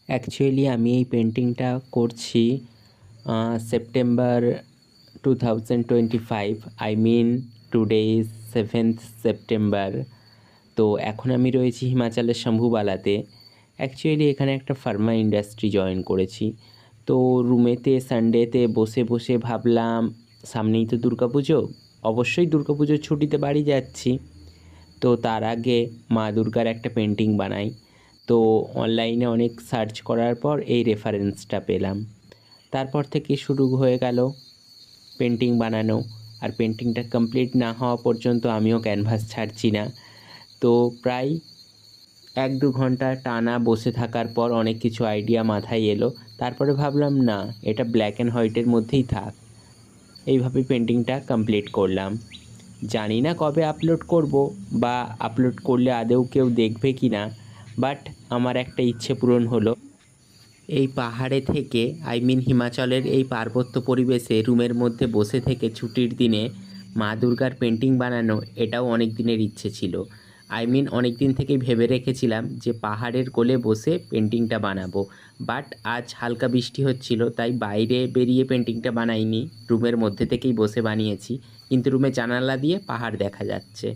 Actually আমি এই পেন্টিংটা করছি September 2025, I mean today is 7th September. তো এখন আমি রয়েছি হিমাচলের শম্ভুবালাতে। অ্যাকচুয়ালি এখানে একটা ফার্মা ইন্ডাস্ট্রি জয়েন করেছি। তো রুমেতে সানডেতে বসে বসে ভাবলাম সামনেই তো দুর্গাপুজো, অবশ্যই দুর্গাপুজোর ছুটিতে বাড়ি যাচ্ছি, তো তার আগে মা দুর্গার একটা পেন্টিং বানাই। তো অনলাইনে অনেক সার্চ করার পর এই রেফারেন্সটা পেলাম, তারপর থেকে শুরু হয়ে গেল পেন্টিং বানানো। আর পেন্টিংটা কমপ্লিট না হওয়া পর্যন্ত আমিও ক্যানভাস ছাড়ছি না। তো প্রায় 1-2 ঘন্টা টানা বসে থাকার পর অনেক কিছু আইডিয়া মাথায় এলো। তারপরে ভাবলাম না, এটা ব্ল্যাক অ্যান্ড হোয়াইটের মধ্যেই থাক। এইভাবে পেন্টিংটা কমপ্লিট করলাম। জানি না কবে আপলোড করব বা আপলোড করলে আদৌ কেউ দেখবে কি না, বাট আমার একটা ইচ্ছে পূরণ হলো। এই পাহাড়ে থেকে, আই মিন হিমাচলের এই পার্বত্য পরিবেশে রুমের মধ্যে বসে থেকে ছুটির দিনে মা দুর্গার পেন্টিং বানানো, এটাও অনেক দিনের ইচ্ছে ছিল। আই মিন অনেক দিন থেকেই ভেবে রেখেছিলাম যে পাহাড়ের কোলে বসে পেন্টিংটা বানাবো, বাট আজ হালকা বৃষ্টি হচ্ছিল তাই বাইরে বেরিয়ে পেন্টিংটা বানাইনি, রুমের মধ্যে থেকেই বসে বানিয়েছি। কিন্তু রুমে জানালা দিয়ে পাহাড় দেখা যাচ্ছে।